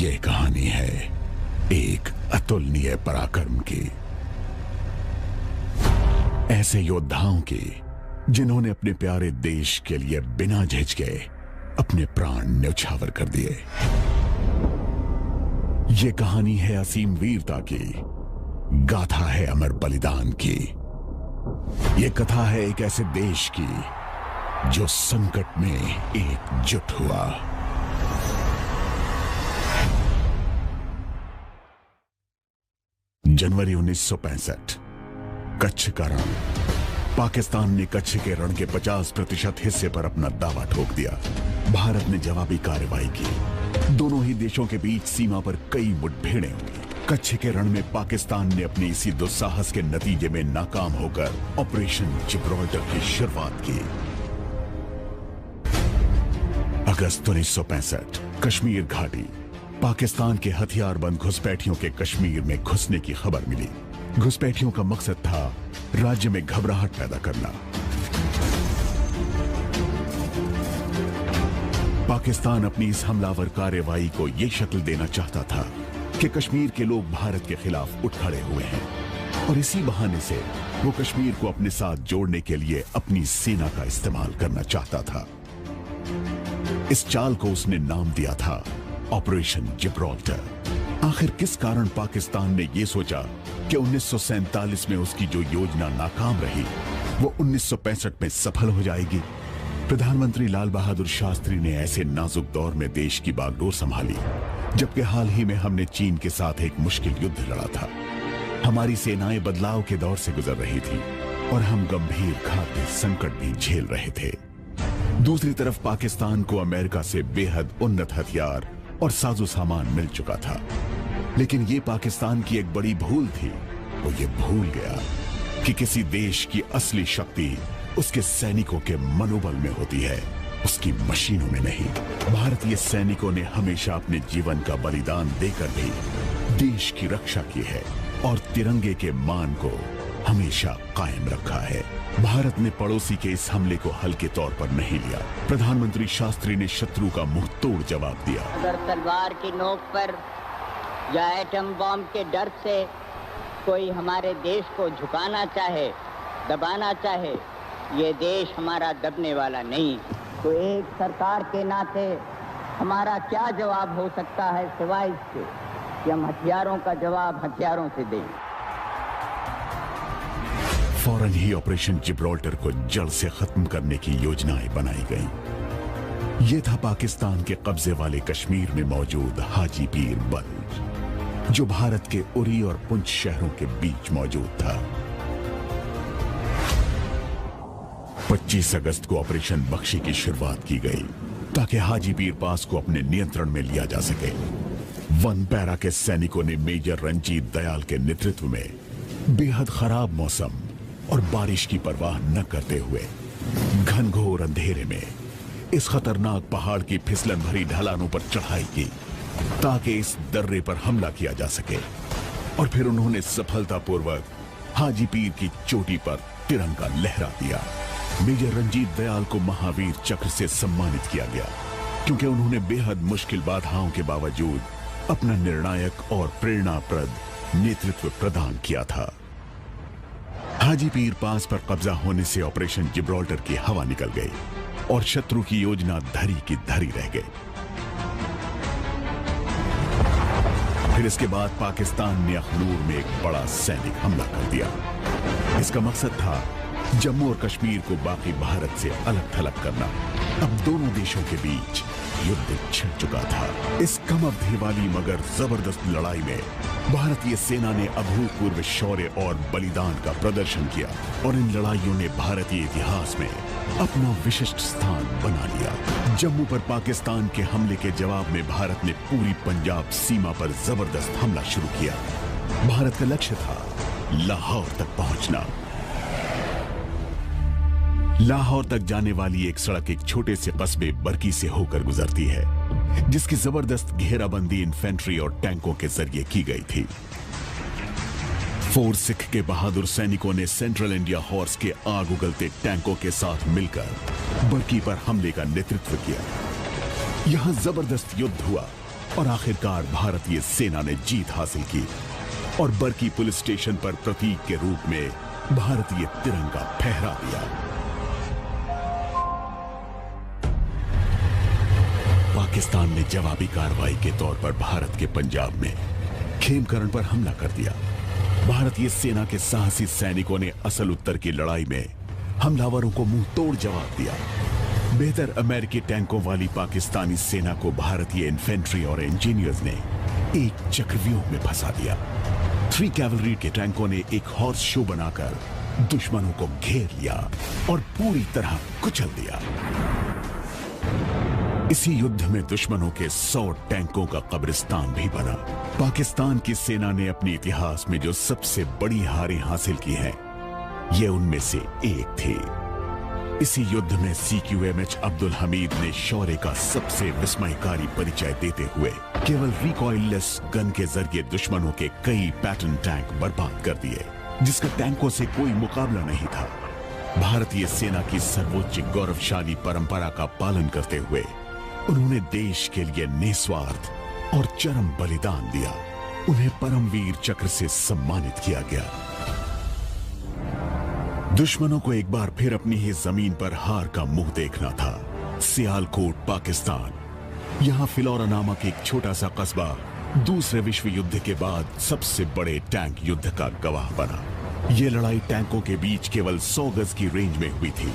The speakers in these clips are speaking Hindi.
ये कहानी है एक अतुलनीय पराक्रम की, ऐसे योद्धाओं की जिन्होंने अपने प्यारे देश के लिए बिना झिझके अपने प्राण न्यौछावर कर दिए। ये कहानी है असीम वीरता की, गाथा है अमर बलिदान की। ये कथा है एक ऐसे देश की जो संकट में एकजुट हुआ। जनवरी 1965, कच्छ का रण। पाकिस्तान ने कच्छ के रण के 50% हिस्से पर अपना दावा ठोक दिया। भारत ने जवाबी कार्रवाई की। दोनों ही देशों के बीच सीमा पर कई मुठभेड़ें हुई। कच्छ के रण में पाकिस्तान ने अपने इसी दुस्साहस के नतीजे में नाकाम होकर ऑपरेशन जिब्राल्टर की शुरुआत की। अगस्त 1965, कश्मीर घाटी। पाकिस्तान के हथियारबंद घुसपैठियों के कश्मीर में घुसने की खबर मिली। घुसपैठियों का मकसद था राज्य में घबराहट पैदा करना। पाकिस्तान अपनी इस हमलावर कार्रवाई को यह शक्ल देना चाहता था कि कश्मीर के लोग भारत के खिलाफ उठ खड़े हुए हैं और इसी बहाने से वो कश्मीर को अपने साथ जोड़ने के लिए अपनी सेना का इस्तेमाल करना चाहता था। इस चाल को उसने नाम दिया था ऑपरेशन जिब्राल्टर। आखिर किस कारण पाकिस्तान ने यह सोचा कि 1947 में उसकी जो योजना नाकाम रही वो 1965 में सफल हो जाएगी? प्रधानमंत्री लाल बहादुर शास्त्री ने ऐसे नाजुक दौर में देश की बागडोर संभाली, जबकि हाल ही में हमने चीन के साथ एक मुश्किल युद्ध लड़ा था। हमारी सेनाएं बदलाव के दौर से गुजर रही थी और हम गंभीर खाद्य संकट भी झेल रहे थे। दूसरी तरफ पाकिस्तान को अमेरिका से बेहद उन्नत हथियार और साजो सामान मिल चुका था, लेकिन ये पाकिस्तान की एक बड़ी भूल थी। वो ये भूल गया कि किसी देश की असली शक्ति उसके सैनिकों के मनोबल में होती है, उसकी मशीनों में नहीं। भारतीय सैनिकों ने हमेशा अपने जीवन का बलिदान देकर भी देश की रक्षा की है और तिरंगे के मान को हमेशा कायम रखा है। भारत ने पड़ोसी के इस हमले को हल्के तौर पर नहीं लिया। प्रधानमंत्री शास्त्री ने शत्रु का मुंह तोड़ जवाब दिया। अगर तलवार की नोक पर या एटम बॉम्ब के डर से कोई हमारे देश को झुकाना चाहे, दबाना चाहे, ये देश हमारा दबने वाला नहीं। तो एक सरकार के नाते हमारा क्या जवाब हो सकता है सिवाय इसके कि हम हथियारों का जवाब हथियारों से दें। फौरन ही ऑपरेशन जिब्राल्टर को जड़ से खत्म करने की योजनाएं बनाई गईं। यह था पाकिस्तान के कब्जे वाले कश्मीर में मौजूद हाजी पीर बल, जो भारत के उरी और पुंछ शहरों के बीच मौजूद था। 25 अगस्त को ऑपरेशन बख्शी की शुरुआत की गई ताकि हाजी पीर पास को अपने नियंत्रण में लिया जा सके। वन पैरा के सैनिकों ने मेजर रंजीत दयाल के नेतृत्व में बेहद खराब मौसम और बारिश की परवाह न करते हुए घनघोर अंधेरे में इस खतरनाक पहाड़ की फिसलन भरी ढलानों पर चढ़ाई की ताकि इस दर्रे पर हमला किया जा सके। और फिर उन्होंने सफलतापूर्वक हाजी पीर की चोटी पर तिरंगा लहरा दिया। मेजर रंजीत दयाल को महावीर चक्र से सम्मानित किया गया क्योंकि उन्होंने बेहद मुश्किल बाधाओं के बावजूद अपना निर्णायक और प्रेरणाप्रद नेतृत्व प्रदान किया था। हाजी पीर पास पर कब्जा होने से ऑपरेशन जिब्राल्टर की हवा निकल गई और शत्रु की योजना धरी की धरी रह गई। फिर इसके बाद पाकिस्तान ने अखनूर में एक बड़ा सैनिक हमला कर दिया। इसका मकसद था जम्मू और कश्मीर को बाकी भारत से अलग थलग करना। अब दोनों देशों के बीच युद्ध छिड़ चुका था। इस कम अवधि वाली मगर जबरदस्त लड़ाई में भारतीय सेना ने अभूतपूर्व शौर्य और बलिदान का प्रदर्शन किया और इन लड़ाइयों ने भारतीय इतिहास में अपना विशिष्ट स्थान बना लिया। जम्मू पर पाकिस्तान के हमले के जवाब में भारत ने पूरी पंजाब सीमा पर जबरदस्त हमला शुरू किया। भारत का लक्ष्य था लाहौर तक पहुंचना। लाहौर तक जाने वाली एक सड़क एक छोटे से कस्बे बरकी से होकर गुजरती है, जिसकी जबरदस्त घेराबंदी इन्फेंट्री और टैंकों के जरिए की गई थी। फोर सिख के बहादुर सैनिकों ने सेंट्रल इंडिया हॉर्स के आग उगलते टैंकों के साथ मिलकर बरकी पर हमले का नेतृत्व किया। यहां जबरदस्त युद्ध हुआ और आखिरकार भारतीय सेना ने जीत हासिल की और बरकी पुलिस स्टेशन पर प्रतीक के रूप में भारतीय तिरंगा फहरा दिया। पाकिस्तान ने जवाबी कार्रवाई के तौर पर भारत के पंजाब में खेमकरण पर हमला कर दिया। भारतीय सेना के साहसी सैनिकों ने असल उत्तर की लड़ाई में हमलावरों को मुंह तोड़ जवाब दिया। बेहतर अमेरिकी टैंकों वाली पाकिस्तानी सेना को भारतीय इन्फेंट्री और इंजीनियर्स ने एक चक्रव्यूह में फंसा दिया। 3 कैवलरी के टैंकों ने एक हॉर्स शो बनाकर दुश्मनों को घेर लिया और पूरी तरह कुचल दिया। इसी युद्ध में दुश्मनों के 100 टैंकों का कब्रिस्तान भी बना। पाकिस्तान की सेना ने अपने इतिहास में जो सबसे बड़ी हारें हासिल की हैं, ये उनमें से एक थी। इसी युद्ध में CQMH अब्दुल हमीद ने शौर्य का सबसे विस्मयकारी परिचय देते हुए केवल रिकॉइललेस गन के जरिए दुश्मनों के कई पैटर्न टैंक बर्बाद कर दिए, जिसका टैंकों से कोई मुकाबला नहीं था। भारतीय सेना की सर्वोच्च गौरवशाली परंपरा का पालन करते हुए उन्होंने देश के लिए निस्वार्थ और चरम बलिदान दिया। उन्हें परमवीर चक्र से सम्मानित किया गया। दुश्मनों को एक बार फिर अपनी ही जमीन पर हार का मुंह देखना था। सियालकोट, पाकिस्तान, यहां फिलौरा नामक एक छोटा सा कस्बा दूसरे विश्व युद्ध के बाद सबसे बड़े टैंक युद्ध का गवाह बना। यह लड़ाई टैंकों के बीच केवल 100 गज की रेंज में हुई थी।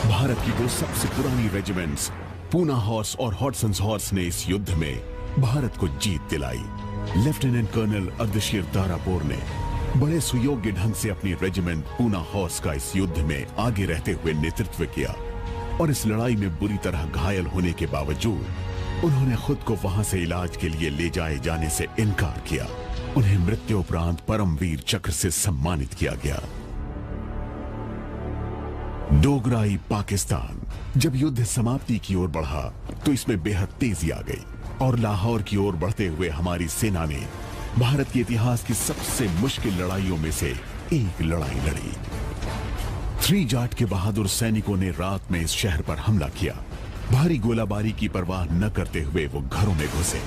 भारत की 2 सबसे पुरानी रेजिमेंट्स पूना हॉर्स और हॉटसन्स हॉर्स ने इस युद्ध में भारत को जीत दिलाई। लेफ्टिनेंट कर्नल अर्धशीर तारापुर ने बड़े सुयोग्य ढंग से अपनी रेजिमेंट पूना हॉर्स का इस युद्ध में आगे रहते हुए नेतृत्व किया और इस लड़ाई में बुरी तरह घायल होने के बावजूद उन्होंने खुद को वहां से इलाज के लिए ले जाए जाने से इनकार किया। उन्हें मृत्यु उपरांत परमवीर चक्र से सम्मानित किया गया। डोगराई, पाकिस्तान। जब युद्ध समाप्ति की ओर बढ़ा तो इसमें बेहद तेजी आ गई और लाहौर की ओर बढ़ते हुए हमारी सेना ने भारत के इतिहास की सबसे मुश्किल लड़ाइयों में से एक लड़ाई लड़ी। 3 जाट के बहादुर सैनिकों ने रात में इस शहर पर हमला किया। भारी गोलाबारी की परवाह न करते हुए वो घरों में घुसे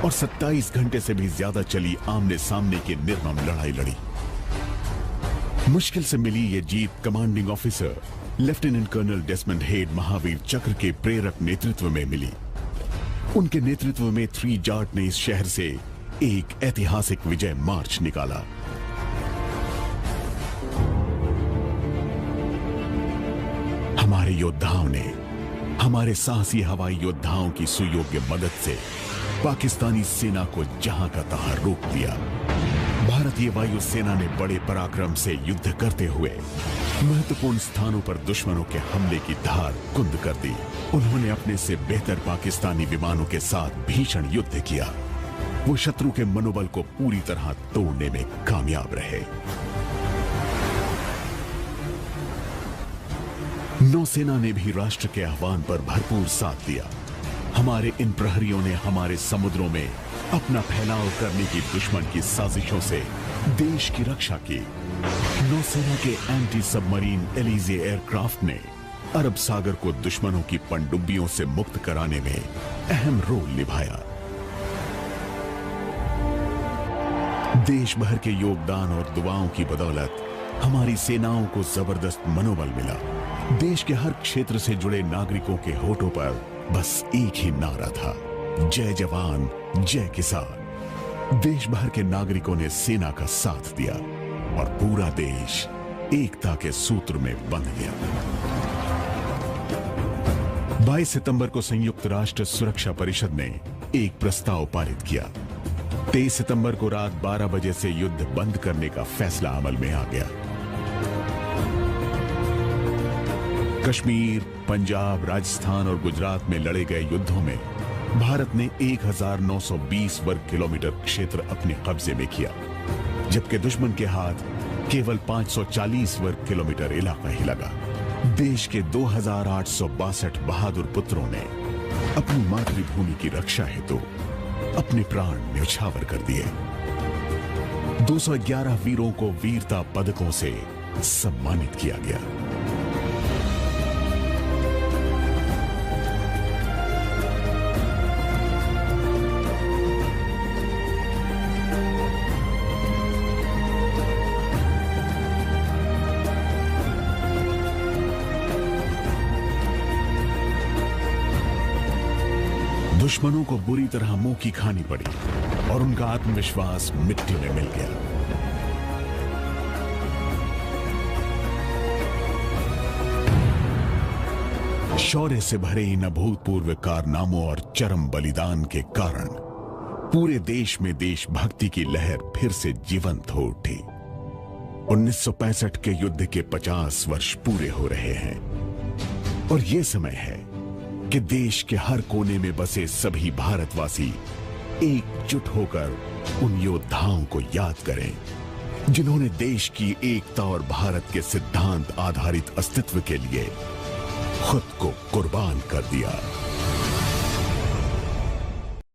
और 27 घंटे से भी ज्यादा चली आमने सामने की निर्मम लड़ाई लड़ी। मुश्किल से मिली ये जीत commanding officer lieutenant colonel Desmond Hayde Mahavir Chakra के प्रेरक नेतृत्व में मिली। उनके नेतृत्व में 3 जाट ने इस शहर से एक ऐतिहासिक विजय मार्च निकाला। हमारे योद्धाओं ने हमारे साहसी हवाई योद्धाओं की सुयोग्य मदद से पाकिस्तानी सेना को जहां का तहां रोक दिया। भारतीय वायुसेना ने बड़े पराक्रम से युद्ध करते हुए महत्वपूर्ण स्थानों पर दुश्मनों के हमले की धार कुंद कर दी। उन्होंने अपने से बेहतर पाकिस्तानी विमानों के साथ भीषण युद्ध किया। वो शत्रु के मनोबल को पूरी तरह तोड़ने में कामयाब रहे। नौसेना ने भी राष्ट्र के आह्वान पर भरपूर साथ दिया। हमारे इन प्रहरियों ने हमारे समुद्रों में अपना फैलाव करने की दुश्मन की साजिशों से देश की रक्षा की। नौसेना के एंटी सबमरीन एलिजे एयरक्राफ्ट ने अरब सागर को दुश्मनों की पनडुब्बियों से मुक्त कराने में अहम रोल निभाया। देश भर के योगदान और दुआओं की बदौलत हमारी सेनाओं को जबरदस्त मनोबल मिला। देश के हर क्षेत्र से जुड़े नागरिकों के होठों पर बस एक ही नारा था, जय जवान जय किसान। देश भर के नागरिकों ने सेना का साथ दिया और पूरा देश एकता के सूत्र में बंध गया। 22 सितंबर को संयुक्त राष्ट्र सुरक्षा परिषद ने एक प्रस्ताव पारित किया। 23 सितंबर को रात 12 बजे से युद्ध बंद करने का फैसला अमल में आ गया। कश्मीर, पंजाब, राजस्थान और गुजरात में लड़े गए युद्धों में भारत ने 1920 वर्ग किलोमीटर क्षेत्र अपने कब्जे में किया, जबकि दुश्मन के हाथ केवल 540 वर्ग किलोमीटर इलाका ही लगा। देश के 2862 बहादुर पुत्रों ने अपनी मातृभूमि की रक्षा हेतु अपने प्राण न्यौछावर कर दिए। 211 वीरों को वीरता पदकों से सम्मानित किया गया। दुश्मनों को बुरी तरह मुंह की खानी पड़ी और उनका आत्मविश्वास मिट्टी में मिल गया। शौर्य से भरे इन अभूतपूर्व कारनामों और चरम बलिदान के कारण पूरे देश में देशभक्ति की लहर फिर से जीवंत हो उठी। 1965 के युद्ध के 50 वर्ष पूरे हो रहे हैं और यह समय है कि देश के हर कोने में बसे सभी भारतवासी एकजुट होकर उन योद्धाओं को याद करें जिन्होंने देश की एकता और भारत के सिद्धांत आधारित अस्तित्व के लिए खुद को कुर्बान कर दिया।